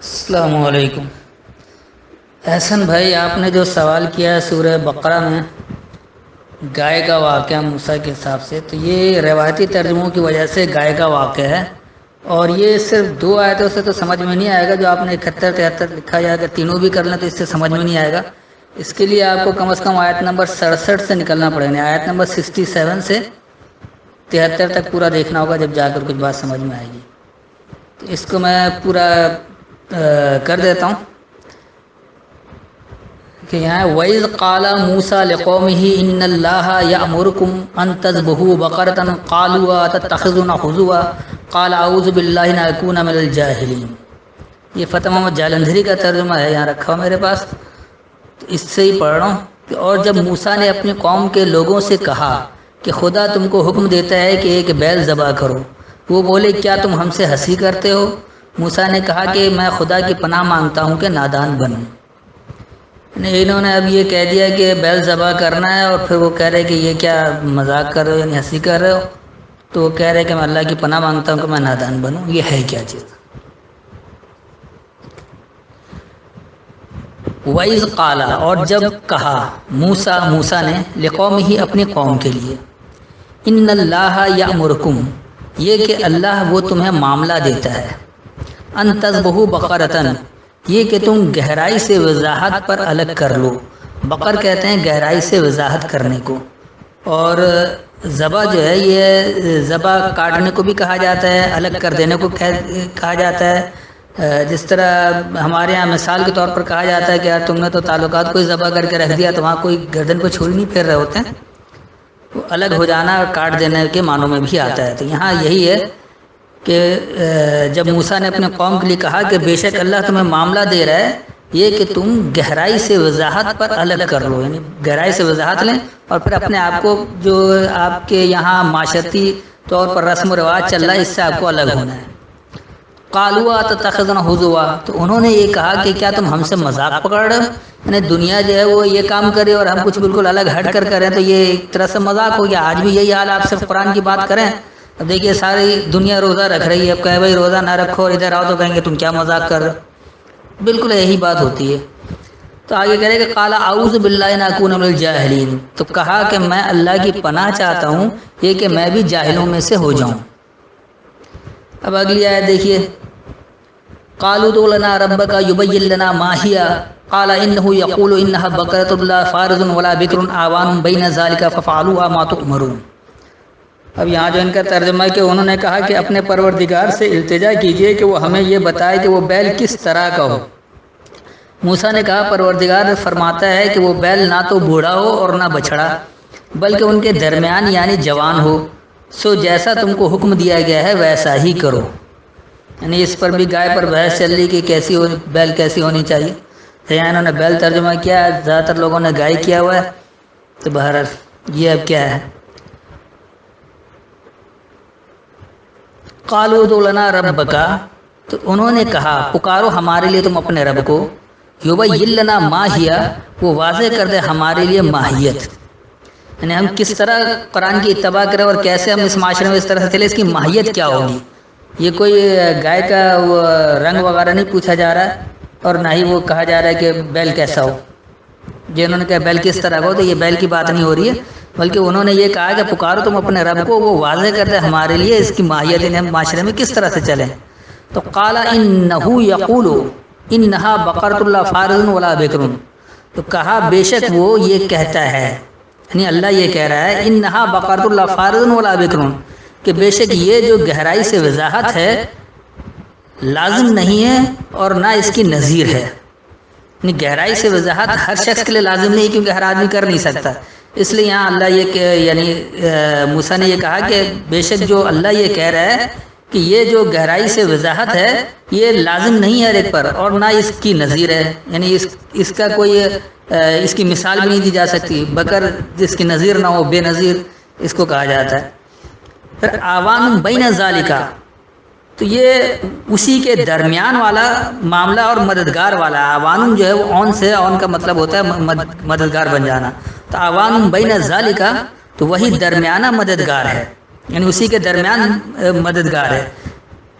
السلام علیکم احسن بھائی، آپ نے جو سوال کیا ہے سورہ بقرہ میں گائے کا واقعہ موسیٰ کے حساب سے، تو یہ روایتی ترجموں کی وجہ سے گائے کا واقعہ ہے، اور یہ صرف دو آیتوں سے تو سمجھ میں نہیں آئے گا۔ جو آپ نے 71 73 لکھا ہے، اگر تینوں بھی کر لیں تو اس سے سمجھ میں نہیں آئے گا۔ اس کے لیے آپ کو کم از کم آیت نمبر 67 سے نکلنا پڑے گا، آیت نمبر 67 سے 73 تک پورا دیکھنا ہوگا، جب جا کر کچھ بات سمجھ میں آئے گی۔ تو اس کو میں پورا کر دیتا ہوں کہ یہاں وَإِذْ قَالَ مُوسَىٰ لِقَوْمِهِ إِنَّ اللَّهَ يَأْمُرُكُمْ أَن تَذْبَحُوا بَقَرَةً قَالُوا أَتَتَّخِذُونَا هُزُوًا قَالَ أَعُوذُ بِاللَّهِ أَنْ أَكُونَ مِنَ الْجَاهِلِينَ۔ یہ فتح محمد جالندھری کا ترجمہ ہے، یہاں رکھا ہو میرے پاس، تو اس سے ہی پڑھ رہا ہوں کہ اور جب موسیٰ نے اپنی قوم کے لوگوں سے کہا کہ خدا تم کو حکم دیتا ہے کہ ایک بیل ذبح کرو، وہ بولے کیا تم ہم سے ہنسی کرتے ہو؟ موسیٰ نے کہا کہ میں خدا کی پناہ مانگتا ہوں کہ نادان بنوں۔ انہوں نے اب یہ کہہ دیا کہ بیل ذبح کرنا ہے، اور پھر وہ کہہ رہے کہ یہ کیا مذاق کر رہے ہو، یعنی ہنسی کر رہے ہو؟ تو وہ کہہ رہے کہ میں اللہ کی پناہ مانگتا ہوں کہ میں نادان بنوں۔ یہ ہے کیا چیز؟ وَإِذْ قَالَ، اور جب کہا موسیٰ نے لِقَوْمِهِ اپنی قوم کے لیے، إِنَّ اللَّهَ يَأْمُرُكُمْ، یہ کہ اللہ وہ تمہیں معاملہ دیتا ہے، أَن تَذْبَحُوا بَقَرَةً، یہ کہ تم گہرائی سے وضاحت پر الگ کر لو۔ بقر کہتے ہیں گہرائی سے وضاحت کرنے کو، اور ذبح جو ہے یہ ذبح کاٹنے کو بھی کہا جاتا ہے، الگ کر دینے کو کہا جاتا ہے۔ جس طرح ہمارے یہاں مثال کے طور پر کہا جاتا ہے کہ یار تم نے تو تعلقات کوئی ذبح کر کے رکھ دیا، تو وہاں کوئی گردن پہ چھری نہیں پھیر رہے ہوتے ہیں، وہ الگ ہو جانا اور کاٹ دینے کے معنوں میں بھی آتا ہے۔ تو یہاں یہی ہے کہ جب موسیٰ نے اپنے قوم کے لیے کہا کہ بے شک اللہ تمہیں معاملہ دے رہا ہے یہ کہ تم گہرائی سے وضاحت پر الگ کر لو، یعنی گہرائی سے وضاحت لیں، اور پھر اپنے آپ کو جو آپ کے یہاں معاشرتی طور پر رسم و رواج چل رہا ہے اس سے آپ کو الگ ہونا ہے۔ قَالُوا أَتَتَّخِذُونَا هُزُوًا، تو انہوں نے یہ کہا کہ کیا تم ہم سے مذاق پکڑ رہے ہو؟ یعنی دنیا جو ہے وہ یہ کام کرے اور ہم کچھ بالکل الگ ہٹ کر کریں، تو یہ ایک طرح سے مذاق ہو گیا۔ آج بھی یہی حال، آپ صرف قرآن کی بات کریں، اب دیکھیے ساری دنیا روزہ رکھ رہی ہے، اب کہیں بھائی روزہ نہ رکھو اور ادھر آؤ تو کہیں گے تم کیا مذاق کر رہے ہو، بالکل یہی بات ہوتی ہے۔ تو آگے کہہ رہے کہ قَالَ أَعُوذُ بِاللَّهِ أَنْ أَكُونَ مِنَ الْجَاهِلِينَ، تو کہا کہ میں اللہ کی پناہ چاہتا ہوں یہ کہ میں بھی جاہلوں میں سے ہو جاؤں۔ اب اگلی آیت دیکھیے، قَالُوا ادْعُ لَنَا رَبَّكَ يُبَيِّن لَنَا مَا هِيَ قَالَ إِنَّهُ يَقُولُ إِنَّهَا بَقَرَةٌ لَا فَارِضٌ وَلَا بِكْرٌ آوَانٌ بَيْنَ ذَلِكَ فَافْعَلُوا مَا تُؤْمَرُونَ۔ اب یہاں جو ان کا ترجمہ ہے کہ انہوں نے کہا کہ اپنے پروردگار سے التجا کیجئے کہ وہ ہمیں یہ بتائے کہ وہ بیل کس طرح کا ہو۔ موسیٰ نے کہا پروردگار فرماتا ہے کہ وہ بیل نہ تو بوڑھا ہو اور نہ بچھڑا، بلکہ ان کے درمیان یعنی جوان ہو، سو جیسا تم کو حکم دیا گیا ہے ویسا ہی کرو۔ یعنی اس پر بھی گائے پر بحث چل رہی کہ بیل کیسی ہونی چاہیے۔ یہاں انہوں نے بیل ترجمہ کیا ہے، زیادہ تر لوگوں نے گائے کیا ہوا ہے، تو بہرحال یہ اب کیا ہے۔ قَالُوا ادْعُ لَنَا رَبَّكَ، تو انہوں نے کہا پکارو ہمارے لیے تم اپنے رب کو، یُبَيِّن لَنَا مَا هِیَ، وہ واضح کر دے ہمارے لیے ماہیت، یعنی ہم کس طرح قرآن کی اتباع کریں اور کیسے ہم اس معاشرے میں اس طرح سے چلے، اس کی ماہیت کیا ہوگی۔ یہ کوئی گائے کا رنگ وغیرہ نہیں پوچھا جا رہا ہے، اور نہ ہی وہ کہا جا رہا ہے کہ بیل کیسا ہو۔ جنہوں نے کہا بیل کس طرح کا ہو، تو یہ بیل کی بات نہیں ہو رہی ہے، بلکہ انہوں نے یہ کہا کہ پکارو تم اپنے رب کو، وہ واضح کر دے ہمارے لیے اس کی ماہیت، انہیں ہم معاشرے میں کس طرح سے چلیں۔ تو قَالَ إِنَّهُ يَقُولُ إِنَّهَا بَقَرَةٌ لَا فَارِضٌ وَلَا بِكْرٌ، تو کہا بے شک وہ یہ کہتا ہے، یعنی اللہ یہ کہہ رہا ہے إِنَّهَا بَقَرَةٌ لَا فَارِضٌ وَلَا بِكْرٌ، کہ بے شک یہ جو گہرائی سے وضاحت ہے لازم نہیں ہے اور نہ اس کی نظیر ہے۔ یعنی گہرائی سے وضاحت ہر شخص کے لیے لازم نہیں، کیونکہ ہر آدمی کر نہیں سکتا، اس لیے یہاں اللہ یہ کہ یعنی موسیٰ نے یہ کہا کہ بے شک جو اللہ یہ کہہ رہا ہے کہ یہ جو گہرائی سے وضاحت ہے یہ لازم نہیں ہے ہر ایک پر، اور نہ اس کی نظیر ہے، یعنی اس کا کوئی اس کی مثال بھی نہیں دی جا سکتی۔ بکر جس کی نظیر نہ ہو، بے نظیر اس کو کہا جاتا ہے۔ پھر آوان بین ذالک، تو یہ اسی کے درمیان والا معاملہ اور مددگار والا۔ آوان جو ہے وہ اون سے، اون کا مطلب ہوتا ہے مددگار بن جانا، تو آوان بین ذالک تو وہی درمیانہ مددگار ہے، یعنی اسی کے درمیان مددگار ہے۔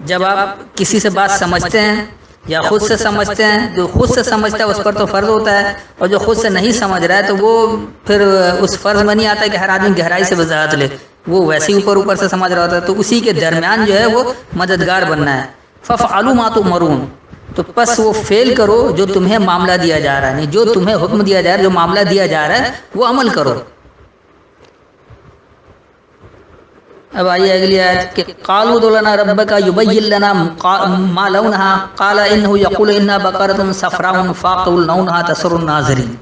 جب آپ کسی سے بات سمجھتے ہیں یا خود سے سمجھتے ہیں، جو خود سے سمجھتا ہے اس پر تو فرض ہوتا ہے، اور جو خود سے نہیں سمجھ رہا ہے تو وہ پھر اس فرض میں نہیں آتا کہ ہر آدمی گہرائی سے وضاحت لے، وہ ویسے ہی اوپر سے سمجھ رہا ہوتا ہے، تو اسی کے درمیان جو ہے وہ مددگار بننا ہے۔ فَافْعَلُوا مَا تُؤْمَرُونَ، تو پس وہ فعل کرو جو تمہیں معاملہ دیا جا رہا ہے، جو تمہیں حکم دیا جا رہا ہے، جو معاملہ دیا جا رہا ہے وہ عمل کرو۔ اب آئیے اگلی آیت کہ قالوا ادع لنا ربک یبین لنا ما لونها قال انه یقول انها بقرۃ صفراء فاقع لونها تسر الناظرین۔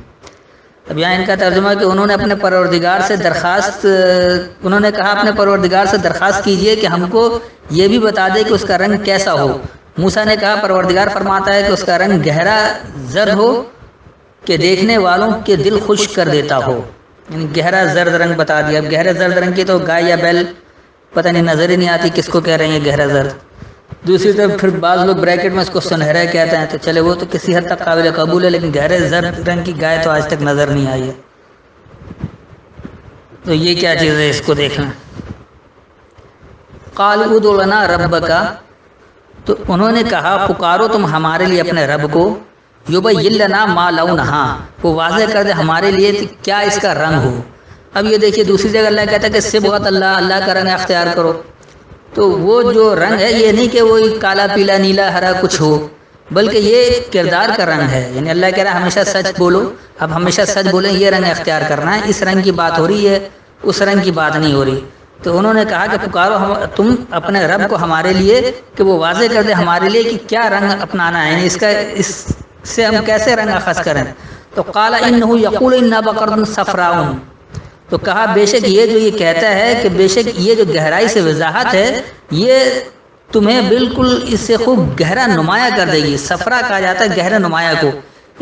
اب یہاں ان کا ترجمہ کہ انہوں نے اپنے پروردگار سے درخواست، انہوں نے کہا اپنے پروردگار سے درخواست کیجئے کہ ہم کو یہ بھی بتا دے کہ اس کا رنگ کیسا ہو۔ موسیٰ نے کہا پروردگار فرماتا ہے کہ اس کا رنگ گہرا زرد ہو کہ دیکھنے والوں کے دل خوش کر دیتا ہو، یعنی گہرا زرد رنگ بتا دیا۔ اب گہرے زرد رنگ کی تو گائے یا بیل پتہ نہیں نظر ہی نہیں آتی کس کو کہہ رہے ہیں گہرا زرد۔ دوسری طرف پھر بعض لوگ بریکٹ میں اس کو سنہرا کہتے ہیں، تو چلے وہ تو کسی حد تک قابل قبول ہے، لیکن گہرے زرد رنگ کی گائے تو آج تک نظر نہیں آئی ہے، تو یہ کیا چیز ہے اس کو دیکھنا۔ قالوا ادع لنا ربک، تو انہوں نے کہا پکارو تم ہمارے لیے اپنے رب کو، یبین لنا ما لونہا، وہ واضح کر دے ہمارے لیے کیا اس کا رنگ ہو۔ اب یہ دیکھیے دوسری جگہ اللہ کہتا ہے کہ صبغۃ اللہ، اللہ کا رنگ اختیار کرو، تو وہ جو رنگ ہے یہ نہیں کہ وہ کالا پیلا نیلا ہرا کچھ ہو، بلکہ یہ کردار کا رنگ ہے، یعنی اللہ کہہ رہا ہے ہمیشہ سچ بولو، اب ہمیشہ سچ بولیں یہ رنگ اختیار کرنا ہے، اس رنگ کی بات ہو رہی ہے، اس رنگ کی بات نہیں ہو رہی۔ تو انہوں نے کہا کہ پکارو تم اپنے رب کو ہمارے لیے کہ وہ واضح کر دے ہمارے لیے کہ کیا رنگ اپنانا ہے، یعنی اس سے ہم کیسے رنگ اخذ کریں۔ تو قال انه یقول انها بقرۃ صفراء، تو کہا بے شک یہ جو یہ کہتا ہے کہ بے شک یہ جو گہرائی سے وضاحت ہے یہ تمہیں بالکل اس سے خوب گہرا نمایاں کر دے گی۔ صفرا کہا جاتا ہے گہرا نمایاں کو،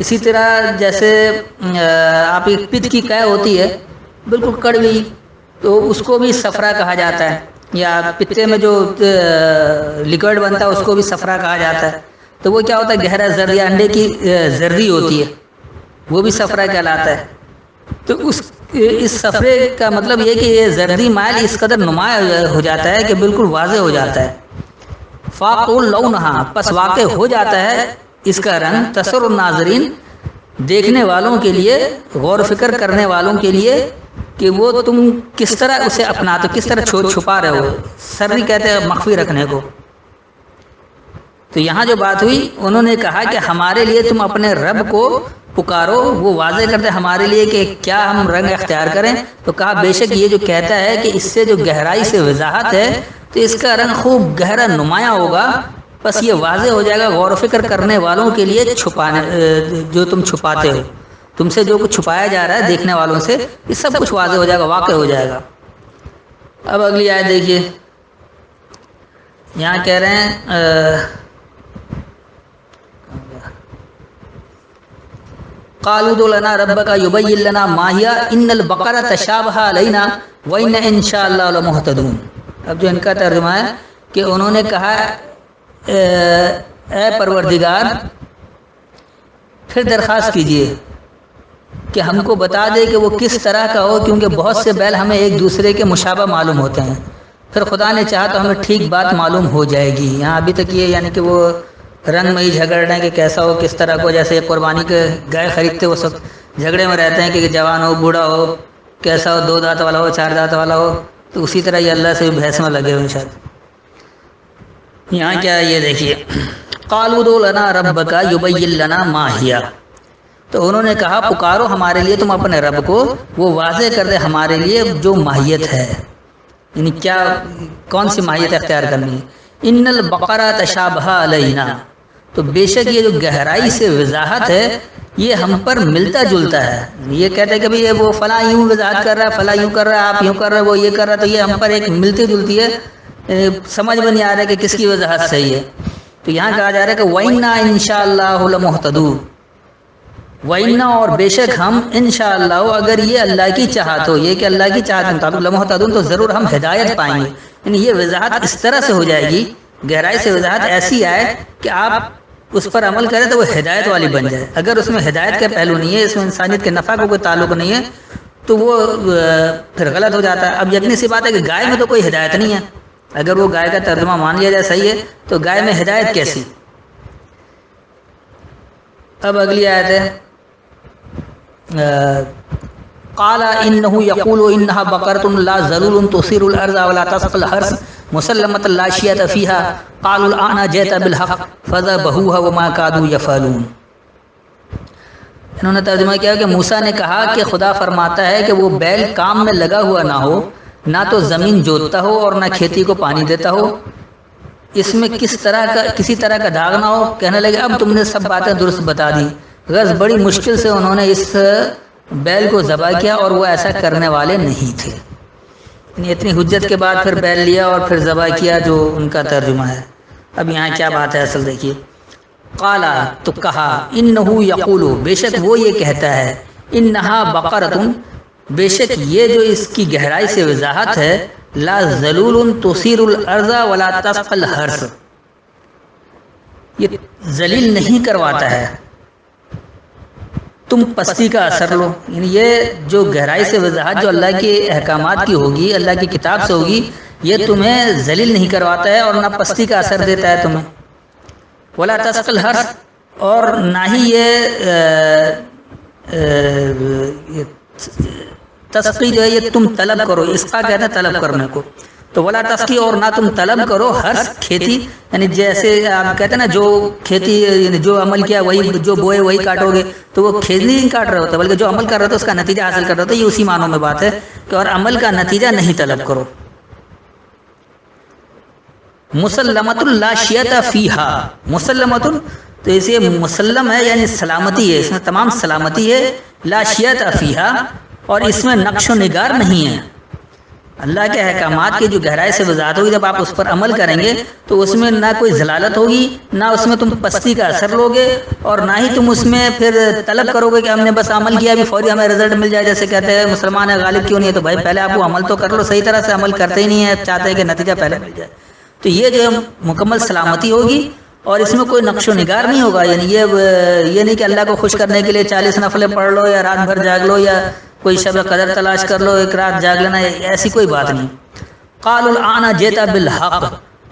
اسی طرح جیسے آپ ایک پت کی قے ہوتی ہے بالکل کڑوی، تو اس کو بھی صفرا کہا جاتا ہے، یا پتے میں جو لکوڈ بنتا ہے اس کو بھی صفرا کہا جاتا ہے، تو وہ کیا ہوتا ہے گہرا زرد، یا انڈے کی زردی ہوتی ہے وہ بھی صفرا کہلاتا ہے۔ تو اس صفرے کا مطلب یہ کہ یہ زردی مائل اس قدر نمایاں ہو جاتا ہے کہ بالکل واضح ہو جاتا ہے۔ فاقع لونہا، پس واقع ہو جاتا ہے اس کا رنگ، تسر الناظرین، دیکھنے والوں کے لیے، غور و فکر کرنے والوں کے لیے، کہ وہ تم کس طرح اسے اپناتے، کس طرح چھپا رہے ہو، سری کہتے ہیں مخفی رکھنے کو۔ تو یہاں جو بات ہوئی انہوں نے کہا کہ ہمارے لیے تم اپنے رب کو پکارو، وہ واضح کرتے ہمارے لیے کہ کیا ہم رنگ اختیار کریں۔ تو کہا بے شک یہ جو کہتا ہے کہ اس سے جو گہرائی سے وضاحت ہے تو اس کا رنگ خوب گہرا نمایاں ہوگا، بس یہ واضح ہو جائے گا غور و فکر کرنے والوں کے لیے، چھپانے جو تم چھپاتے ہو، تم سے جو کچھ چھپایا جا رہا ہے دیکھنے والوں سے، یہ سب کچھ واضح ہو جائے گا، واقع ہو جائے گا۔ اب اگلی آیت دیکھیے، یہاں کہہ رہے ہیں قالوا ادع لنا ربک یبین لنا ما ہی ان البقرۃ تشابہ علینا وإنا ان شاء اللہ لمہتدون۔ اب جو ان کا ترجمہ ہے کہ انہوں نے کہا اے پروردگار پھر درخواست کیجئے کہ ہم کو بتا دے کہ وہ کس طرح کا ہو، کیونکہ بہت سے بیل ہمیں ایک دوسرے کے مشابہ معلوم ہوتے ہیں، پھر خدا نے چاہا تو ہمیں ٹھیک بات معلوم ہو جائے گی۔ یہاں ابھی تک یہ یعنی کہ وہ رنگ میں ہی جھگڑ رہے ہیں کہ کیسا ہو کس طرح کو، جیسے قربانی کے گائے خریدتے وہ سب جھگڑے میں رہتے ہیں کہ جوان ہو بوڑھا ہو کیسا ہو، 2 دانت والا ہو 4 دانت والا ہو، تو اسی طرح یہ اللہ سے بحث میں لگے ہوئے شاید۔ یہاں کیا ہے یہ دیکھیے، قالوا ادع لنا ربک یبین لنا ما ہی، تو انہوں نے کہا پکارو ہمارے لیے تم اپنے رب کو، وہ واضح کر دے ہمارے لیے جو ماہیت ہے، یعنی کیا کون سی ماہیت اختیار کرنی ہے۔ ان البقرۃ تشابہ علینا، تو بے شک یہ جو گہرائی سے وضاحت ہے یہ ہم پر ملتا جلتا ہے، یہ کہتے ہیں کہ بھئی وہ فلاں یوں وضاحت کر رہا ہے، فلاں یوں کر رہا ہے، آپ یوں کر رہے وہ یہ کر رہا ہے، تو یہ ہم پر ایک ملتی جلتی ہے، سمجھ میں نہیں آ رہا کہ کس کی وضاحت صحیح ہے۔ تو یہاں کہا جا رہا ہے کہ وَإِنَّا إِن شَاءَ اللَّهُ لَمُهْتَدُونَ، وَإِنَّا اور بے شک ہم انشاءاللہ اگر یہ اللہ کی چاہت ہو، یہ کہ اللہ کی چاہت کے مطابق لمہتدون، تو ضرور ہم ہدایت پائیں گے، یعنی یہ وضاحت اس طرح سے ہو جائے گی، گہرائی سے وضاحت ایسی آئے کہ آپ اس پر عمل کریں تو وہ ہدایت والی بن جائے۔ اگر اس میں ہدایت کا پہلو نہیں ہے، اس میں انسانیت کے نفع کو کوئی تعلق نہیں ہے، تو وہ پھر غلط ہو جاتا ہے۔ اب یقینی سی بات ہے کہ گائے میں تو کوئی ہدایت نہیں ہے، اگر وہ گائے کا ترجمہ مان لیا جائے صحیح ہے، تو گائے میں ہدایت کیسی؟ اب اگلی آیت ہے قال انه يقول انها بقره لا ذلول تثير الارض ولا تسقي الحرث مسلمة لا شية فيها قالوا الآن جئت بالحق فذبحوها وما كادوا يفعلون. انہوں نے ترجمہ کیا کہ موسیٰ نے کہا کہ خدا فرماتا ہے کہ وہ بیل کام میں لگا ہوا نہ ہو، نہ تو زمین جوتتا ہو اور نہ کھیتی کو پانی دیتا ہو، اس میں کسی طرح کا داغ نہ ہو. کہنے لگے اب تم نے سب باتیں درست بتا دی. غرض بڑی مشکل سے انہوں نے اس بیل کو ذبح کیا اور وہ ایسا کرنے والے نہیں تھے. یعنی اتنی حجت کے بعد پھر بیل لیا اور پھر ذبح کیا، جو ان کا ترجمہ ہے. اب یہاں کیا بات ہے اصل دیکھیے. قالا تو کہا، انہو یقولو بے شک وہ یہ کہتا ہے، انہا بقرتن بے شک یہ جو اس کی گہرائی سے وضاحت ہے، لا ذلول تثیر الارض ولا تسقی الحرث، یہ ذلیل نہیں کرواتا ہے، تم پستی کا اثر لو. یعنی یہ جو گہرائی سے وضاحت جو اللہ کے احکامات کی ہوگی، اللہ کی کتاب سے ہوگی، یہ تمہیں ذلیل نہیں کرواتا ہے اور نہ پستی کا اثر دیتا ہے تمہیں. ولا تسقی الحرث، اور نہ ہی یہ تسقی جو ہے یہ تم طلب کرو، اس کا کہتے ہیں طلب کرنے کو. تو ولا تسقی، اور نہ تم طلب کرو حرث کھیتی، یعنی جیسے آپ کہتے ہیں نا جو کھیتی یعنی جو عمل کیا وہی جو بوئے وہی کاٹو گے، تو وہ کھیتی نہیں کاٹ رہے ہوتے بلکہ جو عمل کر رہے ہوتے اس کا نتیجہ حاصل کر رہے ہوتے. یہ اسی معنوں میں بات ہے کہ اور عمل کا نتیجہ نہیں طلب کرو. مسلمۃ لا شیۃ فیہا، مسلمۃ تو اسے مسلم ہے یعنی سلامتی ہے، اس میں تمام سلامتی ہے. لا شیۃ فیہا، اور اس میں نقش و نگار نہیں ہے. اللہ کے احکامات کی جو گہرائی سے وضاحت ہوگی، جب آپ اس پر عمل کریں گے تو اس میں نہ کوئی ضلالت ہوگی، نہ اس میں تم پستی کا اثر لوگے، اور نہ ہی تم اس میں پھر طلب کرو گے کہ ہم نے بس عمل کیا بھی فوری ہمیں رزلٹ مل جائے. جیسے کہتے ہیں مسلمان ہے غالب کیوں نہیں ہے، تو بھائی پہلے آپ وہ عمل تو کر لو، صحیح طرح سے عمل کرتے ہی نہیں ہیں، چاہتے ہیں کہ نتیجہ پہلے مل جائے. تو یہ جو مکمل سلامتی ہوگی اور اس میں کوئی نقش و نگار نہیں ہوگا. یعنی یہ نہیں کہ اللہ کو خوش کرنے کے لیے 40 نفلیں پڑھ لو یا رات بھر جاگ لو یا کوئی شب قدر تلاش کر لو ایک رات جاگ لینا، ایسی کوئی بات نہیں. قالوا الآن جئت بالحق،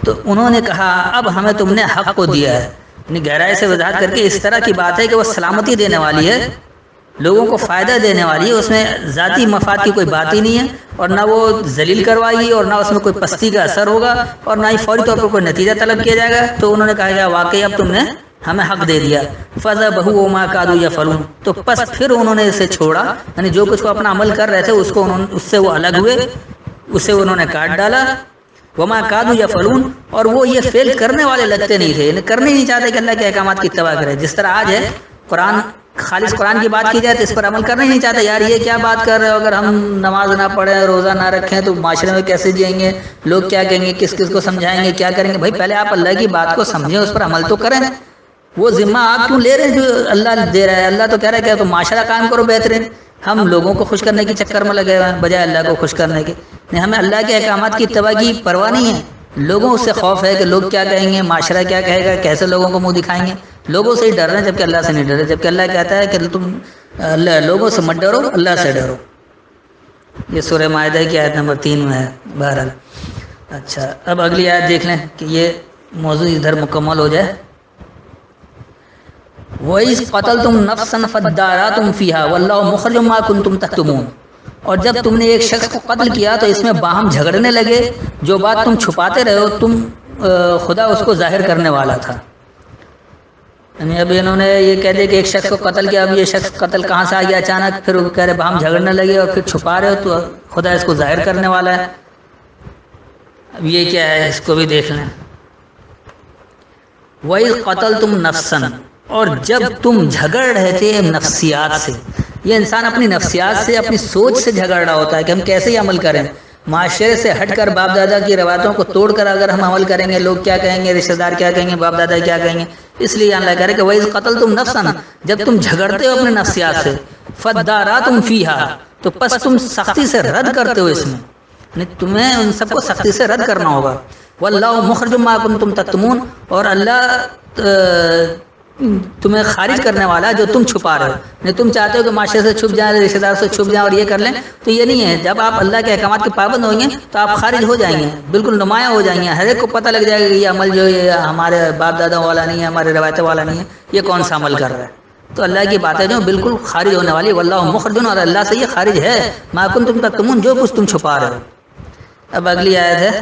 تو انہوں نے کہا اب ہمیں تم نے حق کو دیا ہے. یعنی گہرائی سے وضاحت کر کے اس طرح کی بات ہے کہ وہ سلامتی دینے والی ہے، لوگوں کو فائدہ دینے والی ہے، اس میں ذاتی مفاد کی کوئی بات ہی نہیں ہے، اور نہ وہ ذلیل کروائے گی اور نہ اس میں کوئی پستی کا اثر ہوگا اور نہ ہی فوری طور پر کوئی نتیجہ طلب کیا جائے گا. تو انہوں نے کہا کہ واقعی اب تم نے ہمیں حق دے دیا. فذبحوا وما كادوا يفعلون، تو پس پھر انہوں نے اسے چھوڑا، یعنی جو کچھ وہ اپنا عمل کر رہے تھے اس سے وہ الگ ہوئے، اسے انہوں نے کاٹ ڈالا. وما كادوا يفعلون، اور وہ یہ فعل کرنے والے لگتے نہیں تھے، یعنی کرنے نہیں چاہتے کہ اللہ کے احکامات کی اتباع کرے. جس طرح آج ہے قرآن خالص قرآن کی بات کی جائے تو اس پر عمل کرنا ہی نہیں چاہتا. یار یہ کیا بات کر رہے ہو، اگر ہم نماز نہ پڑھیں روزہ نہ رکھیں تو معاشرے میں کیسے جئیں گے، لوگ کیا کہیں گے، کس کس کو سمجھائیں گے، کیا کریں گے. بھائی پہلے آپ اللہ کی بات کو سمجھیں، اس پر عمل تو کریں. وہ ذمہ آپ کیوں لے رہے ہیں جو اللہ دے رہا ہے؟ اللہ تو کہہ رہا ہے کہ تو معاشرہ قائم کرو بہترین. ہم لوگوں کو خوش کرنے کے چکر میں لگے ہوئے ہیں بجائے اللہ کو خوش کرنے کے. نہیں، ہمیں اللہ کے احکامات کی اتباع کی پرواہ نہیں ہے. لوگوں سے خوف ہے کہ لوگ کیا کہیں گے، معاشرہ کیا کہے گا، کیسے لوگوں کو منہ دکھائیں گے. لوگوں سے ہی ڈر رہے ہیں جبکہ اللہ سے نہیں ڈر رہے، جبکہ اللہ کہتا ہے کہ تم لوگوں سے مت ڈرو، اللہ سے ڈرو. یہ سورہ مائدہ کی آیت نمبر 3 میں ہے. بہرحال اچھا، اب اگلی آیت دیکھ لیں کہ یہ موضوع ادھر مکمل ہو جائے. وَإِذْ قَتَلْتُمْ نَفْسًا فَادَّارَأْتُمْ فِيهَا وَاللَّهُ مُخْرِجٌ مَا كُنْتُمْ تَكْتُمُونَ، اور جب تم نے ایک شخص کو قتل کیا تو اس میں باہم جھگڑنے لگے، جو بات تم چھپاتے رہے ہو تم خدا اس کو ظاہر کرنے والا تھا. یعنی اب انہوں نے یہ کہہ دیا کہ ایک شخص کو قتل کیا، اب یہ شخص قتل کہاں سے آ گیا اچانک، پھر وہ کہہ رہے باہم جھگڑنے لگے اور پھر چھپا رہے ہو تو خدا اس کو ظاہر کرنے والا ہے. اب یہ کیا ہے اس کو بھی دیکھ لیں. وَإِذْ قَتَلْتُمْ نَفْسًا، اور جب تم جھگڑ رہے تھے نفسیات سے. یہ انسان اپنی نفسیات سے اپنی سوچ سے جھگڑ رہا ہوتا ہے کہ ہم کیسے ہی عمل کریں. معاشرے سے ہٹ کر باپ دادا کی روایتوں کو توڑ کر اگر ہم عمل کریں گے لوگ کیا کہیں گے، رشتہ دار کیا کہیں گے، باپ دادا کیا کہیں گے. اس لیے اللہ کہہ رہے کہ وَإِذْ قَتَلْتُمْ نَفْسًا، جب تم جھگڑتے ہو اپنے نفسیات سے، فَادَّارَأْتُمْ فِيهَا، تو پس تم سختی سے رد کرتے ہو اس میں، یعنی تمہیں ان سب کو سختی سے رد کرنا ہوگا. وَاللَّهُ مُخْرِجٌ مَا كُنْتُمْ تَكْتُمُونَ، اور اللہ تمہیں خارج کرنے والا جو تم چھپا رہے ہو. نہیں تم چاہتے ہو کہ معاشرے سے چھپ جائیں، رشتہ دار سے چھپ جائیں اور یہ کر لیں، تو یہ نہیں ہے. جب آپ اللہ کے احکامات کے پابند ہوئیں گے تو آپ خارج ہو جائیں گے، بالکل نمایاں ہو جائیں گے. ہر ایک کو پتہ لگ جائے گا کہ یہ عمل جو ہے ہمارے باپ دادا والا نہیں ہے، ہمارے روایتوں والا نہیں ہے، یہ کون سا عمل کر رہا ہے. تو اللہ کی باتیں جو بالکل خارج ہونے والی، واللہ مخرج، اور اللہ سے یہ خارج ہے، ما کنتم تکتمون، جو کچھ تم چھپا رہے ہو۔ اب اگلی آیت ہے،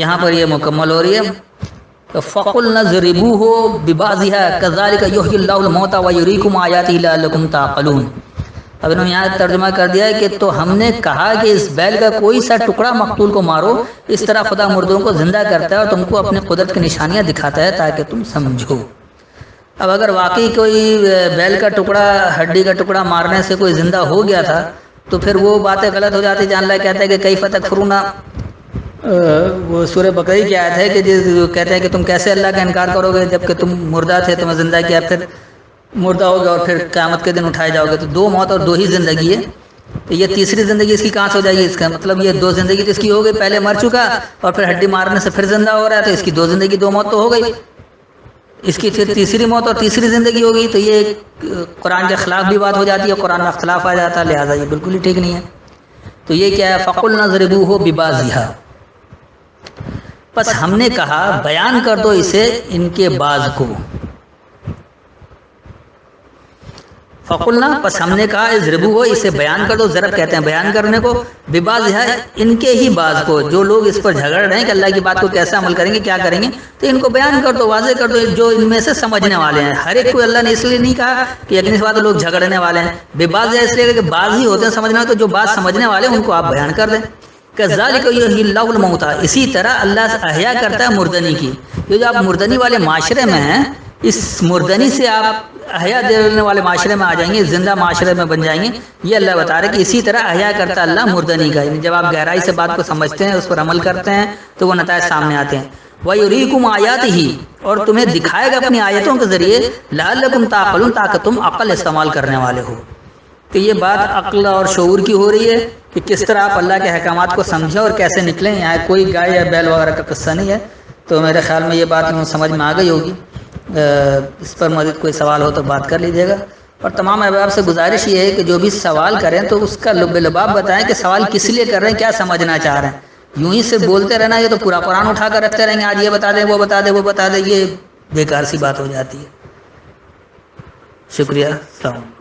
یہاں پر یہ مکمل ہو رہی ہے، فَقُلْنَا اضْرِبُوهُ بِبَعْضِهَا كَذَلِكَ يُحْيِي اللَّهُ الْمَوْتَى وَيُرِيكُمْ آيَاتِهِ لَعَلَّكُمْ تَعْقِلُونَ۔ اب انہوں نے یہاں ترجمہ کر دیا ہے کہ تو ہم نے کہا کہ اس بیل کا کوئی سا ٹکڑا مقتول کو مارو، اس طرح خدا مردوں کو زندہ کرتا ہے اور تم کو اپنے قدرت کی نشانیاں دکھاتا ہے تاکہ تم سمجھو۔ اب اگر واقعی کوئی بیل کا ٹکڑا، ہڈی کا ٹکڑا مارنے سے کوئی زندہ ہو گیا تھا تو پھر وہ باتیں غلط ہو جاتی۔ جان اللہ کہتا ہے کہ کیف تکفرون، وہ سورہ بقرہ کی آیت ہے کہ کہتے ہیں کہ تم کیسے اللہ کا انکار کرو گے جبکہ تم مردہ تھے، تمہیں زندہ کیا، پھر مردہ ہو گئے اور پھر قیامت کے دن اٹھائے جاؤ گے۔ تو دو موت اور دو ہی زندگی ہے، تو یہ تیسری زندگی اس کی کہاں سے ہو جائے گی؟ اس کا مطلب یہ دو زندگی تو اس کی ہو گئی، پہلے مر چکا اور پھر ہڈی مارنے سے پھر زندہ ہو رہا ہے، تو اس کی دو زندگی دو موت تو ہو گئی، اس کی پھر تیسری موت اور تیسری زندگی ہوگی، تو یہ قرآن کے خلاف بھی بات ہو جاتی ہے، قرآن میں اختلاف آ جاتا ہے، لہٰذا یہ بالکل ہی ٹھیک نہیں ہے۔ تو یہ کیا ہے؟ فَقُلْنَا اضْرِبُوهُ بِبَعْضِهَا، پس ہم نے کہا بیان کر دو اسے ان کے بعض کو۔ فَقُلْنَا، پس ہم نے کہا اضْرِبُوهُ، اسے بیان کر دو، ضرب کہتے ہیں بیان کرنے کو، بِبَعْضِهَا، ان کے ہی بعض کو، جو لوگ اس پر جھگڑ رہے ہیں کہ اللہ کی بات کو کیسے عمل کریں گے، کیا کریں گے، تو ان کو بیان کر دو، واضح کر دو، جو ان میں سے سمجھنے والے ہیں۔ ہر ایک کو اللہ نے اس لیے نہیں کہا کہ یقینی سی بات لوگ جھگڑنے والے ہیں، بِبَعْضِهَا اس لیے کہ بعض ہی ہوتے ہیں سمجھنے والے، تو جو بات سمجھنے والے ہیں ان کو آپ بیان کر دیں۔ كَذَلِكَ يُحْيِي اللَّهُ الْمَوْتَى، اسی طرح اللہ احیا کرتا ہے مردنی کی۔ یہ جو آپ مردنی والے معاشرے میں ہیں، اس مردنی سے آپ احیا دینے والے معاشرے میں آ جائیں گے، زندہ معاشرے میں بن جائیں گے۔ یہ اللہ بتا رہے کہ اسی طرح احیا کرتا اللہ مردنی کا، یعنی جب آپ گہرائی سے بات کو سمجھتے ہیں، اس پر عمل کرتے ہیں تو وہ نتائج سامنے آتے ہیں۔ وَيُرِيكُمْ آيَاتِهِ، اور تمہیں دکھائے گا اپنی آیتوں کے ذریعے، لَعَلَّكُمْ تَعْقِلُونَ، تاکہ تم عقل استعمال کرنے والے ہو۔ تو یہ بات عقل اور شعور کی ہو رہی ہے کہ کس طرح آپ اللہ کے احکامات کو سمجھیں اور کیسے نکلیں۔ یہاں کوئی گائے یا بیل وغیرہ کا قصہ نہیں ہے، تو میرے خیال میں یہ بات یوں سمجھ میں آ گئی ہوگی۔ اس پر مزید کوئی سوال ہو تو بات کر لیجیے گا، اور تمام احباب سے گزارش یہ ہے کہ جو بھی سوال کریں تو اس کا لب لباب بتائیں کہ سوال کس لیے کر رہے ہیں، کیا سمجھنا چاہ رہے ہیں۔ یوں ہی سے بولتے رہنا، یہ تو پورا قرآن اٹھا کر رکھتے رہیں گے، آج یہ بتا دیں، وہ بتا دیں، وہ بتا دیں، یہ بیکار سی بات ہو جاتی ہے۔ شکریہ، السلام علیکم۔